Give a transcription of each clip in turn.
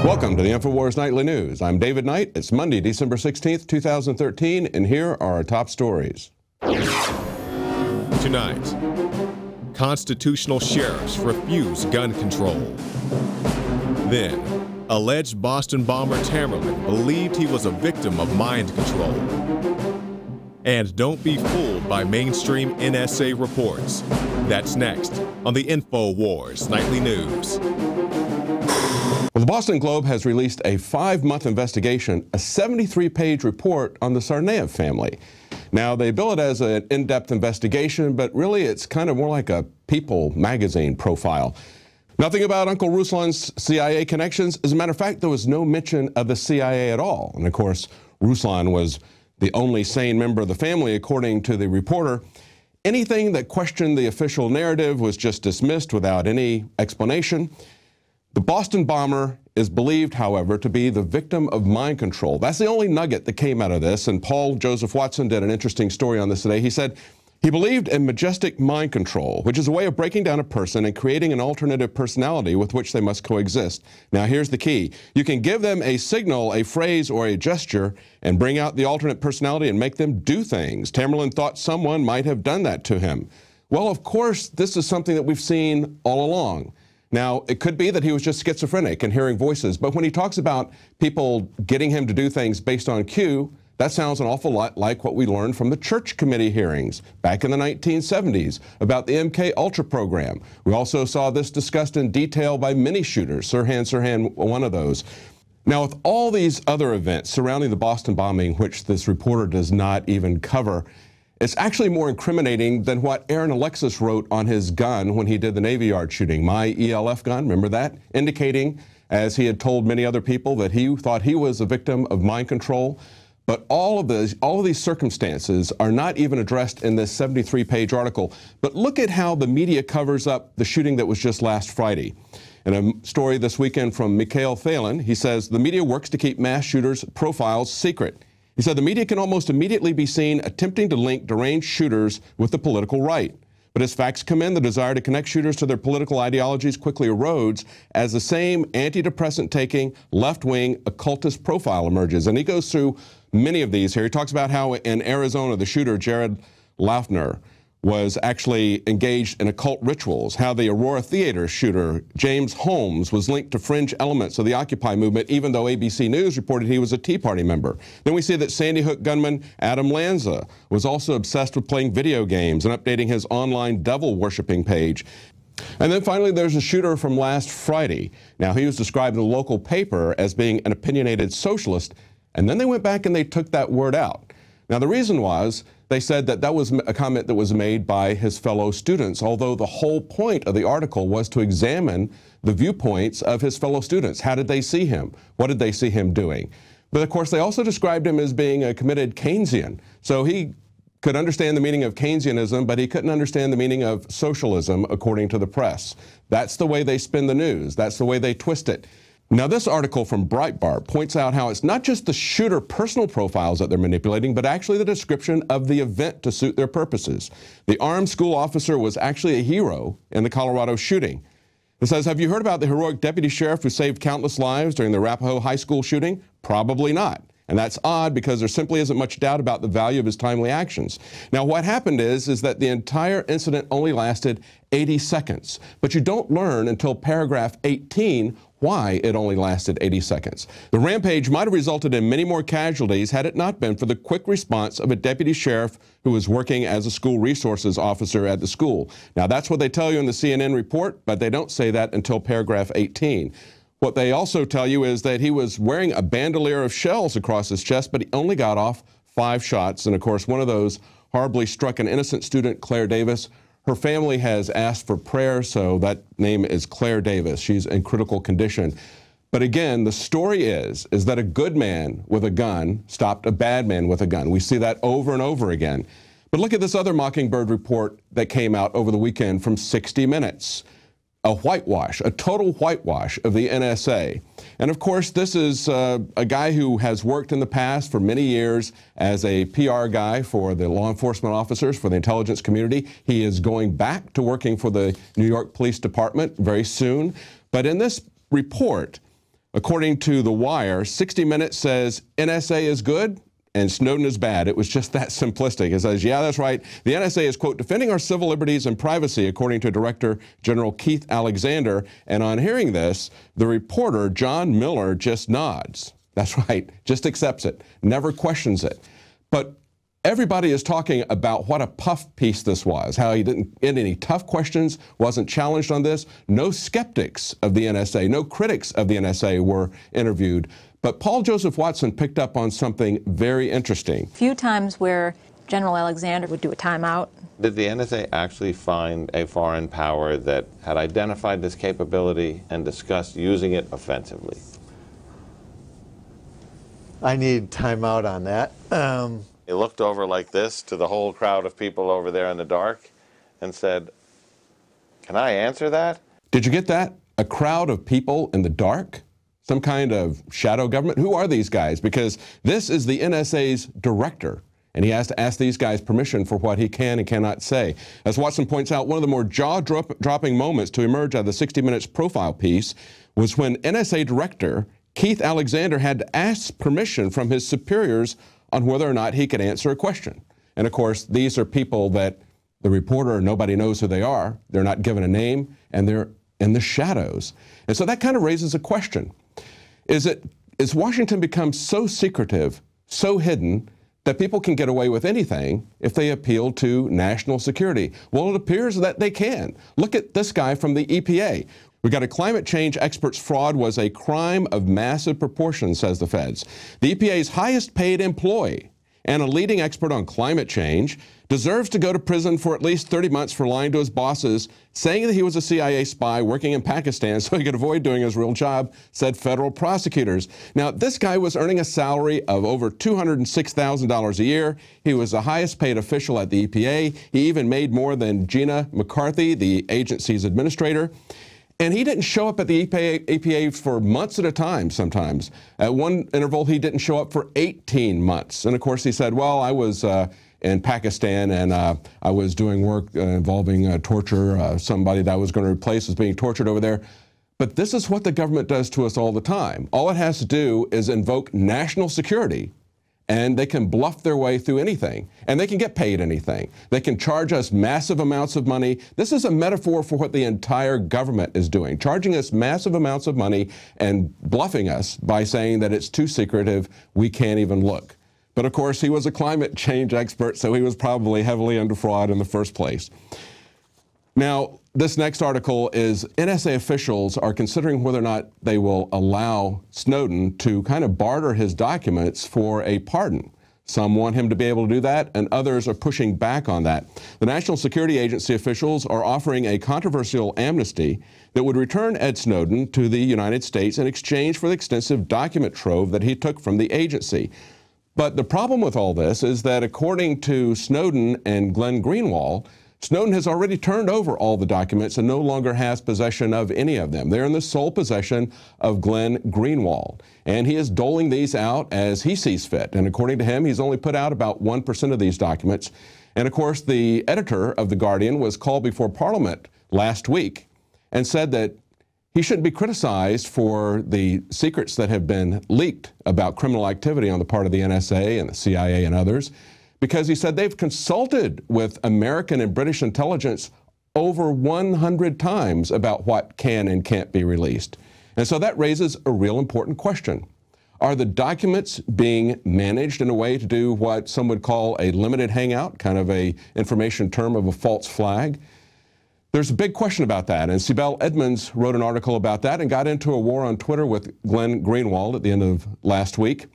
Welcome to the Infowars Nightly News. I'm David Knight. It's Monday, December 16th, 2013, and here are our top stories. Tonight, constitutional sheriffs refuse gun control. Then, alleged Boston bomber Tamerlan believed he was a victim of mind control. And don't be fooled by mainstream NSA reports. That's next on the Infowars Nightly News. Well, the Boston Globe has released a 5-month investigation, a 73-page report on the Tsarnaev family. Now, they bill it as an in-depth investigation, but really it's kind of more like a People magazine profile. Nothing about Uncle Ruslan's CIA connections. As a matter of fact, there was no mention of the CIA at all. And of course, Ruslan was the only sane member of the family, according to the reporter. Anything that questioned the official narrative was just dismissed without any explanation. The Boston bomber is believed, however, to be the victim of mind control. That's the only nugget that came out of this, and Paul Joseph Watson did an interesting story on this today. He said he believed in majestic mind control, which is a way of breaking down a person and creating an alternative personality with which they must coexist. Now, here's the key. You can give them a signal, a phrase, or a gesture, and bring out the alternate personality and make them do things. Tamerlan thought someone might have done that to him. Well, of course, this is something that we've seen all along. Now, it could be that he was just schizophrenic and hearing voices, but when he talks about people getting him to do things based on cue, that sounds an awful lot like what we learned from the church committee hearings back in the 1970s about the MK Ultra program. We also saw this discussed in detail by many shooters, Sirhan, one of those. Now, with all these other events surrounding the Boston bombing, which this reporter does not even cover, it's actually more incriminating than what Aaron Alexis wrote on his gun when he did the Navy Yard shooting, my ELF gun, remember that? Indicating, as he had told many other people, that he thought he was a victim of mind control. But all of these circumstances are not even addressed in this 73-page article. But look at how the media covers up the shooting that was just last Friday. In a story this weekend from Mikhail Thalen, he says the media works to keep mass shooters' profiles secret. He said the media can almost immediately be seen attempting to link deranged shooters with the political right. But as facts come in, the desire to connect shooters to their political ideologies quickly erodes as the same antidepressant-taking, left-wing occultist profile emerges. And he goes through many of these here. He talks about how in Arizona, the shooter, Jared Laufner, was actually engaged in occult rituals, how the Aurora Theater shooter, James Holmes, was linked to fringe elements of the Occupy movement, even though ABC News reported he was a Tea Party member. Then we see that Sandy Hook gunman Adam Lanza was also obsessed with playing video games and updating his online devil-worshipping page. And then finally, there's a shooter from last Friday. Now, he was described in the local paper as being an opinionated socialist, and then they went back and they took that word out. Now, the reason was they said that that was a comment that was made by his fellow students, although the whole point of the article was to examine the viewpoints of his fellow students. How did they see him? What did they see him doing? But of course, they also described him as being a committed Keynesian. So he could understand the meaning of Keynesianism, but he couldn't understand the meaning of socialism, according to the press. That's the way they spin the news. That's the way they twist it. Now, this article from Breitbart points out how it's not just the shooter personal profiles that they're manipulating, but actually the description of the event to suit their purposes. The armed school officer was actually a hero in the Colorado shooting. It says, have you heard about the heroic deputy sheriff who saved countless lives during the Arapahoe High School shooting? Probably not. And that's odd because there simply isn't much doubt about the value of his timely actions. Now, what happened is that the entire incident only lasted 80 seconds. But you don't learn until paragraph 18 why it only lasted 80 seconds. The rampage might have resulted in many more casualties had it not been for the quick response of a deputy sheriff who was working as a school resources officer at the school. Now, that's what they tell you in the CNN report, but they don't say that until paragraph 18. What they also tell you is that he was wearing a bandolier of shells across his chest, but he only got off 5 shots. And of course, one of those horribly struck an innocent student, Claire Davis. Her family has asked for prayer, so that name is Claire Davis. She's in critical condition. But again, the story is that a good man with a gun stopped a bad man with a gun. We see that over and over again. But look at this other Mockingbird report that came out over the weekend from 60 Minutes. A whitewash, a total whitewash of the NSA. And of course, this is a guy who has worked in the past for many years as a PR guy for the law enforcement officers, for the intelligence community. He is going back to working for the New York Police Department very soon. But in this report, According to The Wire, 60 Minutes says NSA is good and Snowden is bad. It was just that simplistic. It says, yeah, that's right. The NSA is, quote, defending our civil liberties and privacy, according to Director General Keith Alexander. And on hearing this, the reporter, John Miller, just nods. That's right, just accepts it, never questions it. But everybody is talking about what a puff piece this was, how he didn't get any tough questions, wasn't challenged on this. No skeptics of the NSA, no critics of the NSA were interviewed. But Paul Joseph Watson picked up on something very interesting. A few times where General Alexander would do a timeout. Did the NSA actually find a foreign power that had identified this capability and discussed using it offensively? I need timeout on that. He looked over like this to the whole crowd of people over there in the dark and said, "Can I answer that?" Did you get that? A crowd of people in the dark? Some kind of shadow government? Who are these guys? Because this is the NSA's director, and he has to ask these guys permission for what he can and cannot say. As Watson points out, one of the more jaw-dropping moments to emerge out of the 60 Minutes profile piece was when NSA Director Keith Alexander had to ask permission from his superiors on whether or not he could answer a question. And of course, these are people that the reporter, nobody knows who they are. They're not given a name, and they're in the shadows. And so that kind of raises a question. Is Washington become so secretive, so hidden, that people can get away with anything if they appeal to national security? Well, it appears that they can. Look at this guy from the EPA. We got a climate change expert's fraud was a crime of massive proportions, says the feds. The EPA's highest paid employee and a leading expert on climate change deserves to go to prison for at least 30 months for lying to his bosses, saying that he was a CIA spy working in Pakistan so he could avoid doing his real job, said federal prosecutors. Now, this guy was earning a salary of over $206,000 a year. He was the highest paid official at the EPA. He even made more than Gina McCarthy, the agency's administrator. And he didn't show up at the EPA for months at a time sometimes. At one interval, he didn't show up for 18 months. And of course, he said, well, I was in Pakistan and I was doing work involving torture. Somebody that I was going to replace was being tortured over there. But this is what the government does to us all the time. All it has to do is invoke national security, and they can bluff their way through anything, and they can get paid anything. They can charge us massive amounts of money. This is a metaphor for what the entire government is doing, charging us massive amounts of money and bluffing us by saying that it's too secretive, we can't even look. But of course, he was a climate change expert, so he was probably heavily into fraud in the first place. Now, this next article is NSA officials are considering whether or not they will allow Snowden to kind of barter his documents for a pardon. Some want him to be able to do that, and others are pushing back on that. The National Security Agency officials are offering a controversial amnesty that would return Ed Snowden to the United States in exchange for the extensive document trove that he took from the agency. But the problem with all this is that according to Snowden and Glenn Greenwald, Snowden has already turned over all the documents and no longer has possession of any of them. They're in the sole possession of Glenn Greenwald, and he is doling these out as he sees fit. And according to him, he's only put out about 1% of these documents. And of course, the editor of The Guardian was called before Parliament last week and said that he shouldn't be criticized for the secrets that have been leaked about criminal activity on the part of the NSA and the CIA and others, because he said they've consulted with American and British intelligence over 100 times about what can and can't be released. And so that raises a real important question. Are the documents being managed in a way to do what some would call a limited hangout, kind of a information term of a false flag? There's a big question about that, and Sibel Edmonds wrote an article about that and got into a war on Twitter with Glenn Greenwald at the end of last week.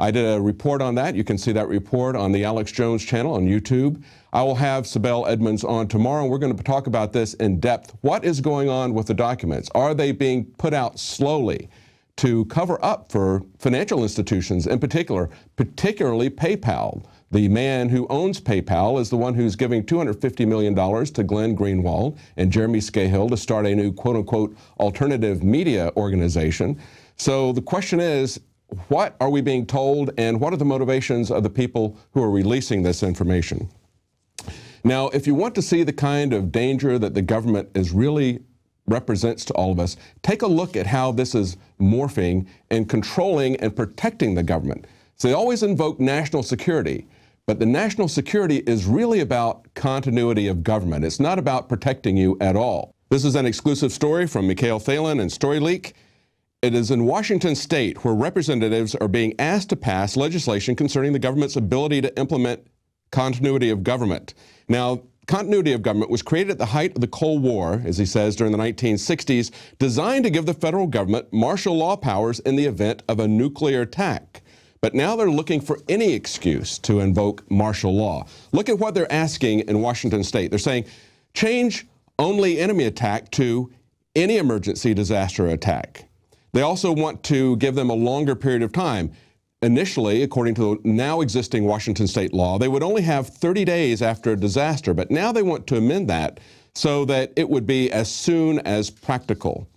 I did a report on that. You can see that report on the Alex Jones channel on YouTube. I will have Sibel Edmonds on tomorrow, and we're going to talk about this in depth. What is going on with the documents? Are they being put out slowly to cover up for financial institutions in particular, particularly PayPal? The man who owns PayPal is the one who's giving $250 million to Glenn Greenwald and Jeremy Scahill to start a new quote-unquote alternative media organization. So the question is, what are we being told, and what are the motivations of the people who are releasing this information? Now, if you want to see the kind of danger that the government is really represents to all of us, take a look at how this is morphing and controlling and protecting the government. So they always invoke national security, but the national security is really about continuity of government. It's not about protecting you at all. This is an exclusive story from Mikhail Thalen and StoryLeak. It is in Washington state where representatives are being asked to pass legislation concerning the government's ability to implement continuity of government. Now, continuity of government was created at the height of the Cold War, as he says, during the 1960s, designed to give the federal government martial law powers in the event of a nuclear attack. But now they're looking for any excuse to invoke martial law. Look at what they're asking in Washington state. They're saying, change only enemy attack to any emergency disaster attack. They also want to give them a longer period of time. Initially, according to the now existing Washington state law, they would only have 30 days after a disaster, but now they want to amend that so that it would be as soon as practical.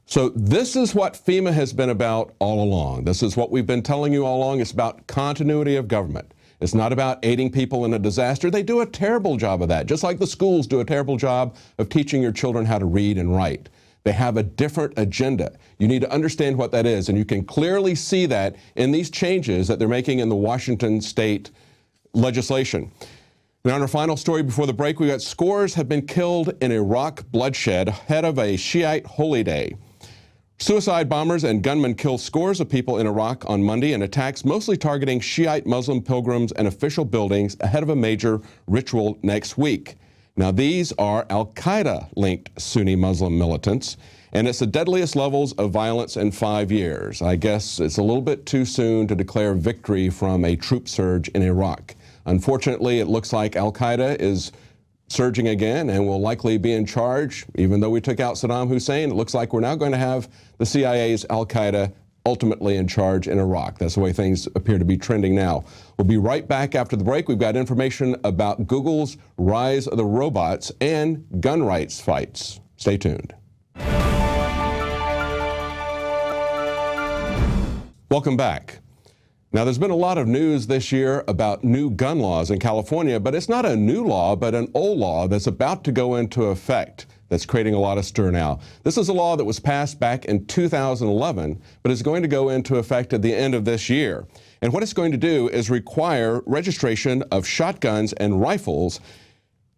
So this is what FEMA has been about all along. This is what we've been telling you all along. It's about continuity of government. It's not about aiding people in a disaster. They do a terrible job of that, just like the schools do a terrible job of teaching your children how to read and write. They have a different agenda. You need to understand what that is, and you can clearly see that in these changes that they're making in the Washington state legislation. Now, in our final story before the break, we got scores have been killed in Iraq bloodshed ahead of a Shiite holy day. Suicide bombers and gunmen killed scores of people in Iraq on Monday in attacks mostly targeting Shiite Muslim pilgrims and official buildings ahead of a major ritual next week. Now, these are al-Qaeda-linked Sunni Muslim militants, and it's the deadliest levels of violence in 5 years. I guess it's a little bit too soon to declare victory from a troop surge in Iraq. Unfortunately, it looks like al-Qaeda is surging again and will likely be in charge. Even though we took out Saddam Hussein, it looks like we're now going to have the CIA's al-Qaeda ultimately in charge in Iraq. That's the way things appear to be trending now. We'll be right back after the break. We've got information about Google's rise of the robots and gun rights fights. Stay tuned. Welcome back. Now, there's been a lot of news this year about new gun laws in California, but it's not a new law, but an old law that's about to go into effect that's creating a lot of stir now. This is a law that was passed back in 2011, but is going to go into effect at the end of this year. And what it's going to do is require registration of shotguns and rifles,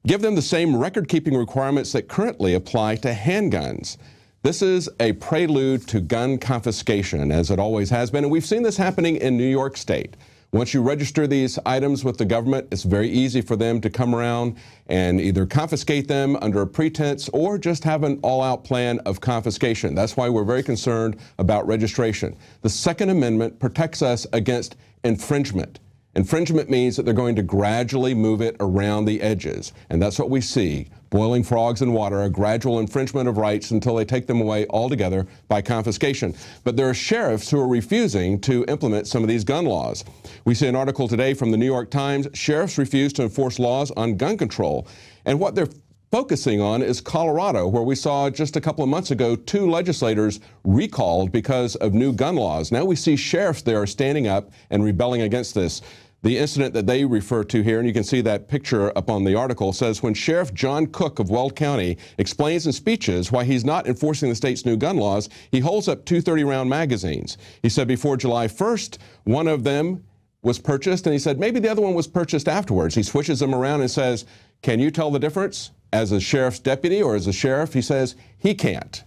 give them the same record-keeping requirements that currently apply to handguns. This is a prelude to gun confiscation, as it always has been, and we've seen this happening in New York State. Once you register these items with the government, it's very easy for them to come around and either confiscate them under a pretense or just have an all-out plan of confiscation. That's why we're very concerned about registration. The Second Amendment protects us against infringement. Infringement means that they're going to gradually move it around the edges, and that's what we see. Boiling frogs in water, a gradual infringement of rights until they take them away altogether by confiscation. But there are sheriffs who are refusing to implement some of these gun laws. We see an article today from the New York Times. Sheriffs refuse to enforce laws on gun control. And what they're focusing on is Colorado, where we saw just a couple of months ago 2 legislators recalled because of new gun laws. Now we see sheriffs there standing up and rebelling against this. The incident that they refer to here, and you can see that picture up on the article, says when Sheriff John Cook of Weld County explains in speeches why he's not enforcing the state's new gun laws, he holds up 2 30-round magazines. He said before July 1st, one of them was purchased, and he said maybe the other one was purchased afterwards. He switches them around and says, can you tell the difference? As a sheriff's deputy or as a sheriff, he says he can't.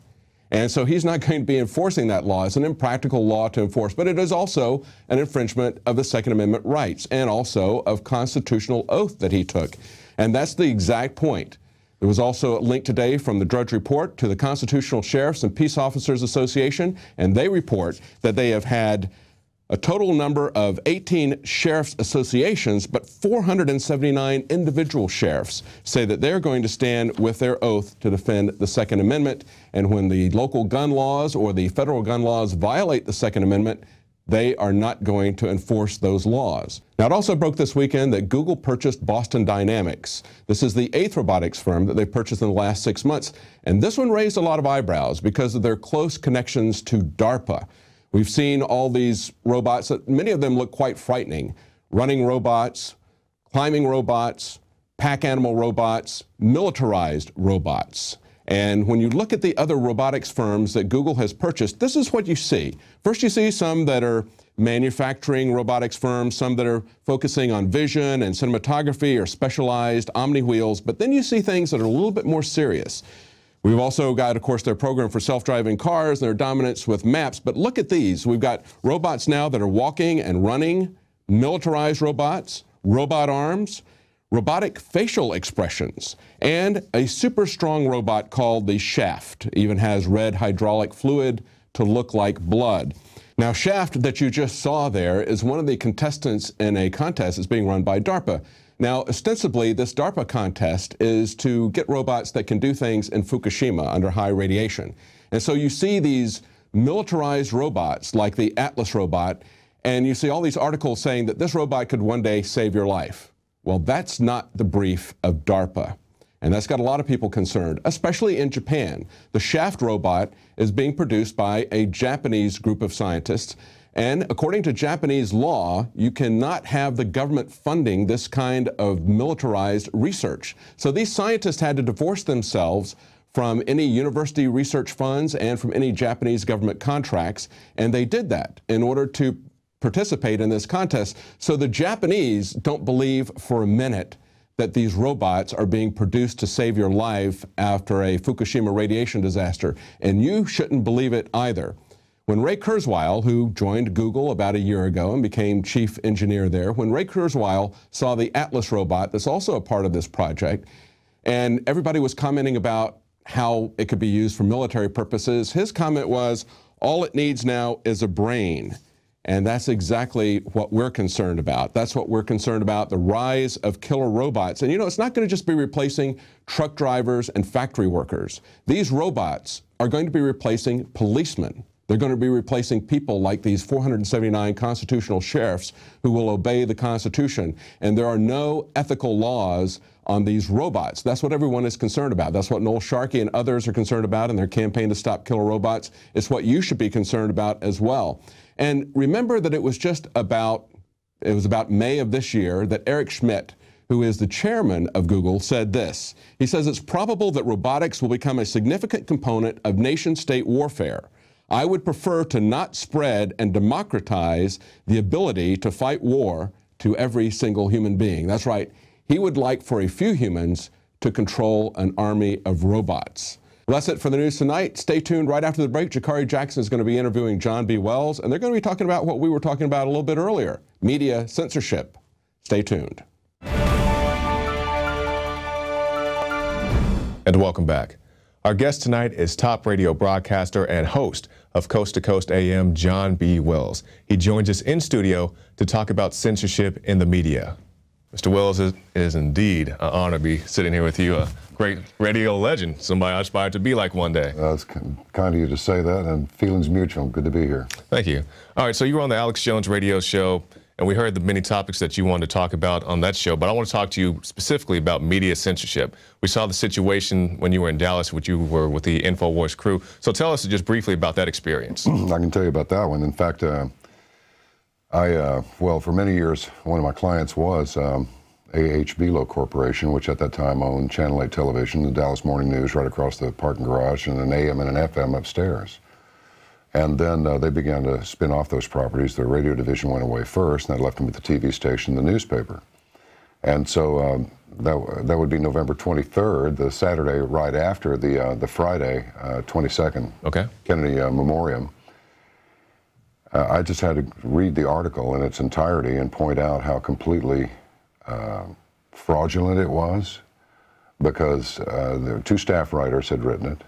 And so he's not going to be enforcing that law. It's an impractical law to enforce, but it is also an infringement of the Second Amendment rights and also of constitutional oath that he took. And that's the exact point. There was also a link today from the Drudge Report to the Constitutional Sheriffs and Peace Officers Association, and they report that they have had a total number of 18 sheriff's associations, but 479 individual sheriffs say that they're going to stand with their oath to defend the Second Amendment. And when the local gun laws or the federal gun laws violate the Second Amendment, they are not going to enforce those laws. Now, it also broke this weekend that Google purchased Boston Dynamics. This is the 8th robotics firm that they purchased in the last 6 months. And this one raised a lot of eyebrows because of their close connections to DARPA. We've seen all these robots, many of them look quite frightening. Running robots, climbing robots, pack animal robots, militarized robots. And when you look at the other robotics firms that Google has purchased, this is what you see. First, you see some that are manufacturing robotics firms, some that are focusing on vision and cinematography or specialized Omni wheels, but then you see things that are a little bit more serious. We've also got, of course, their program for self-driving cars and their dominance with maps, but look at these. We've got robots now that are walking and running, militarized robots, robot arms, robotic facial expressions, and a super strong robot called the Shaft. Even has red hydraulic fluid to look like blood. Now, Shaft that you just saw there is one of the contestants in a contest that's being run by DARPA. Now, ostensibly, this DARPA contest is to get robots that can do things in Fukushima under high radiation. And so you see these militarized robots like the Atlas robot, and you see all these articles saying that this robot could one day save your life. Well, that's not the brief of DARPA. And that's got a lot of people concerned, especially in Japan. The Shaft robot is being produced by a Japanese group of scientists. And according to Japanese law, you cannot have the government funding this kind of militarized research. So these scientists had to divorce themselves from any university research funds and from any Japanese government contracts. And they did that in order to participate in this contest. So the Japanese don't believe for a minute that these robots are being produced to save your life after a Fukushima radiation disaster. And you shouldn't believe it either. When Ray Kurzweil, who joined Google about a year ago and became chief engineer there, when Ray Kurzweil saw the Atlas robot that's also a part of this project, and everybody was commenting about how it could be used for military purposes, his comment was, all it needs now is a brain. And that's exactly what we're concerned about. That's what we're concerned about, the rise of killer robots. And you know, it's not going to just be replacing truck drivers and factory workers. These robots are going to be replacing policemen. They're going to be replacing people like these 479 constitutional sheriffs who will obey the Constitution. And there are no ethical laws on these robots. That's what everyone is concerned about. That's what Noel Sharkey and others are concerned about in their campaign to stop killer robots. It's what you should be concerned about as well. And remember that it was about May of this year that Eric Schmidt, who is the chairman of Google, said this. He says it's probable that robotics will become a significant component of nation-state warfare. I would prefer to not spread and democratize the ability to fight war to every single human being. That's right. He would like for a few humans to control an army of robots. Well, that's it for the news tonight. Stay tuned. Right after the break, Jakari Jackson is going to be interviewing John B. Wells, and they're going to be talking about what we were talking about a little bit earlier, media censorship. Stay tuned. And welcome back. Our guest tonight is top radio broadcaster and host of Coast to Coast AM, John B. Wells. He joins us in studio to talk about censorship in the media. Mr. Wells, it is indeed an honor to be sitting here with you, a great radio legend, somebody I aspire to be like one day. It's kind of you to say that, and feelings mutual. Good to be here. Thank you. All right, so you were on the Alex Jones radio show, and we heard the many topics that you wanted to talk about on that show, but I want to talk to you specifically about media censorship. We saw the situation when you were in Dallas, which you were with the Infowars crew. So tell us just briefly about that experience. I can tell you about that one. In fact, well, for many years, one of my clients was AHBLO Corporation, which at that time owned Channel 8 Television, the Dallas Morning News right across the parking garage, and an AM and an FM upstairs. And then they began to spin off those properties. Their radio division went away first, and that left them with the TV station, the newspaper. And so that would be November 23rd, the Saturday right after the Friday 22nd Kennedy Memoriam. I just had to read the article in its entirety and point out how completely fraudulent it was, because the two staff writers had written it.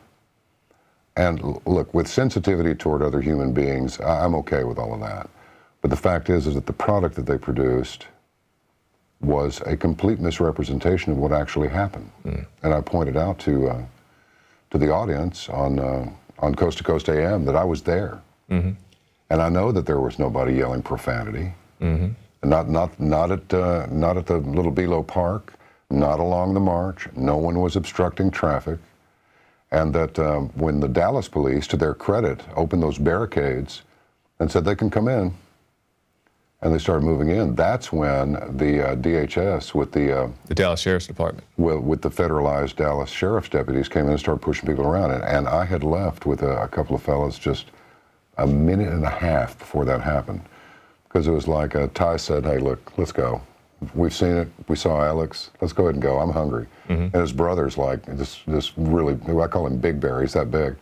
And look, with sensitivity toward other human beings, I'm okay with all of that. But the fact is that the product that they produced was a complete misrepresentation of what actually happened. And I pointed out to the audience on Coast to Coast AM that I was there. And I know that there was nobody yelling profanity. Not at the Little Belo Park, not along the march. No one was obstructing traffic. And that when the Dallas police, to their credit, opened those barricades and said they can come in, and they started moving in. That's when the DHS with the Dallas Sheriff's Department, with the federalized Dallas Sheriff's deputies came in and started pushing people around. And I had left with a couple of fellas just a minute and a half before that happened, because it was like Ty said, "Hey, look, let's go. We've seen it. We saw Alex. Let's go ahead and go. I'm hungry." And his brother's like this really, I call him Big Bear. He's that big.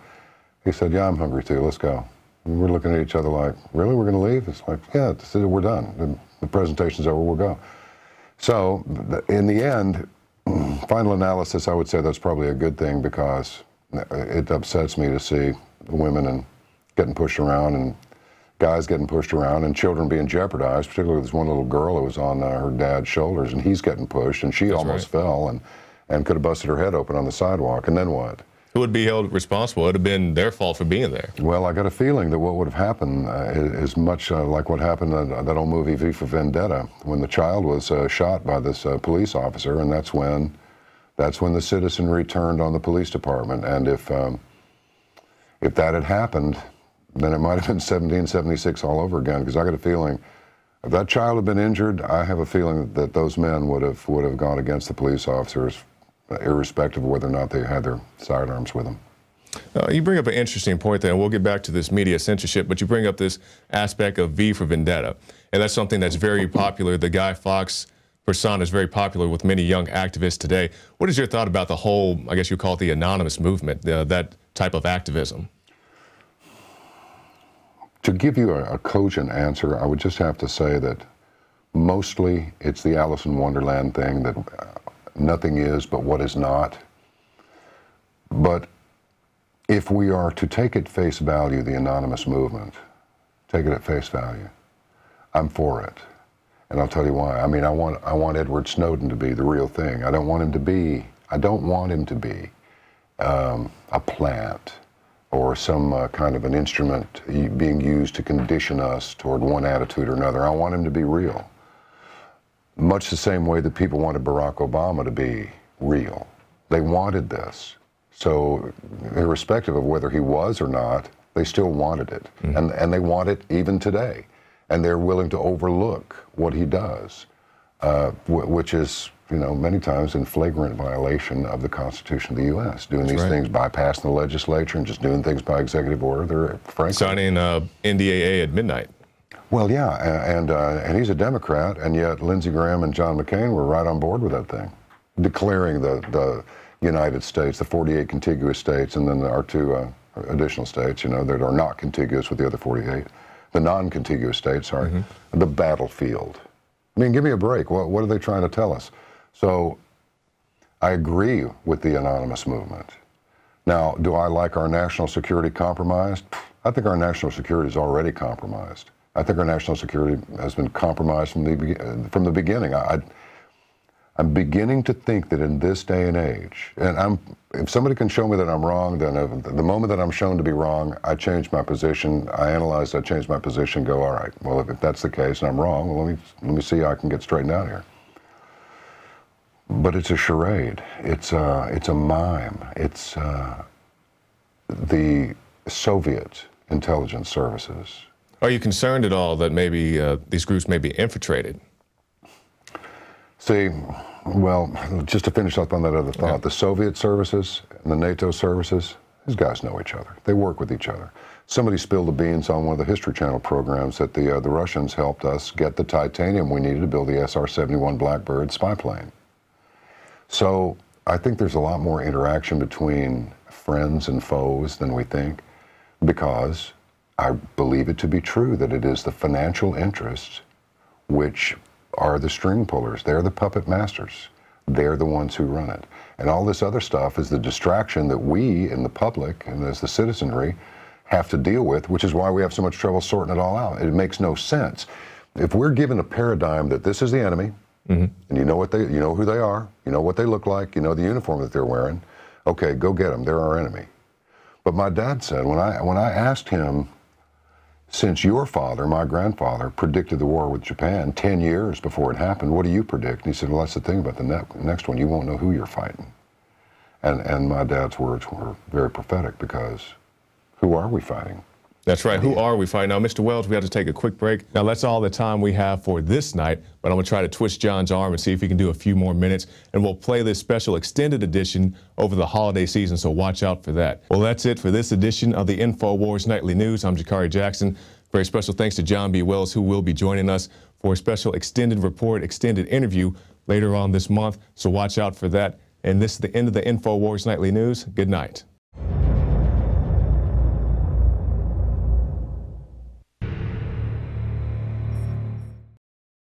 He said, "Yeah, I'm hungry too. Let's go." And we're looking at each other like, "Really? We're going to leave?" It's like, "Yeah, we're done. The presentation's over. We'll go." So in the end, final analysis, I would say that's probably a good thing, because it upsets me to see women and getting pushed around and guys getting pushed around and children being jeopardized, particularly this one little girl who was on her dad's shoulders, and he's getting pushed, and she almost fell and could have busted her head open on the sidewalk. And then what? who would be held responsible? It would have been their fault for being there. Well, I got a feeling that what would have happened is much like what happened in that old movie V for Vendetta, when the child was shot by this police officer, and that's when the citizenry turned on the police department. And if that had happened, then it might have been 1776 all over again, because I got a feeling if that child had been injured, I have a feeling that those men would have gone against the police officers, irrespective of whether or not they had their sidearms with them. You bring up an interesting point there, and we'll get back to this media censorship, but you bring up this aspect of V for Vendetta, and that's something that's very popular. The Guy Fawkes persona is very popular with many young activists today. What is your thought about the whole, I guess you call it the anonymous movement, that type of activism? To give you a cogent answer, I would just have to say that mostly it's the Alice in Wonderland thing, that nothing is but what is not. But if we are to take at face value the anonymous movement, take it at face value, I'm for it. And I'll tell you why. I mean, I want Edward Snowden to be the real thing. I don't want him to be a plant or some kind of an instrument being used to condition us toward one attitude or another. I want him to be real. Much the same way that people wanted Barack Obama to be real. They wanted this. So irrespective of whether he was or not, they still wanted it. Mm-hmm. And they want it even today. And they're willing to overlook what he does, which is, you know, many times in flagrant violation of the Constitution of the U.S., doing these things, bypassing the legislature and just doing things by executive order. They're frankly signing NDAA at midnight. Well, yeah, and he's a Democrat, and yet Lindsey Graham and John McCain were right on board with that thing, declaring the United States, the 48 contiguous states, and then our two additional states, you know, that are not contiguous with the other 48, the non-contiguous states, sorry, the battlefield. I mean, give me a break. What are they trying to tell us? So I agree with the anonymous movement. Now, do I like our national security compromised? I think our national security is already compromised. I think our national security has been compromised from the beginning. I'm beginning to think that in this day and age, and if somebody can show me that I'm wrong, then the moment that I'm shown to be wrong, I change my position. I analyze, I change my position, go, all right, well, if that's the case and I'm wrong, well, let me see how I can get straightened out here. But it's a charade. It's a mime. It's the Soviet intelligence services. Are you concerned at all that maybe these groups may be infiltrated? See, well, just to finish up on that other thought, the Soviet services and the NATO services, these guys know each other. They work with each other. Somebody spilled the beans on one of the History Channel programs that the Russians helped us get the titanium we needed to build the SR-71 Blackbird spy plane. So I think there's a lot more interaction between friends and foes than we think, because I believe it to be true that it is the financial interests which are the string pullers. They're the puppet masters. They're the ones who run it. And all this other stuff is the distraction that we in the public and as the citizenry have to deal with, which is why we have so much trouble sorting it all out. It makes no sense. If we're given a paradigm that this is the enemy, and you know who they are, you know what they look like, you know the uniform that they're wearing, okay, go get them. They're our enemy. But my dad said, when I asked him, since your father, my grandfather, predicted the war with Japan 10 years before it happened, what do you predict? And he said, well, that's the thing about the next one. You won't know who you're fighting. And my dad's words were very prophetic, because who are we fighting? That's right. Who are we fighting? Now, Mr. Wells, we have to take a quick break. Now, that's all the time we have for this night, but I'm going to try to twist John's arm and see if he can do a few more minutes, and we'll play this special extended edition over the holiday season, so watch out for that. Well, that's it for this edition of the Infowars Nightly News. I'm Jakari Jackson. Very special thanks to John B. Wells, who will be joining us for a special extended report, extended interview later on this month, so watch out for that. And this is the end of the Infowars Nightly News. Good night.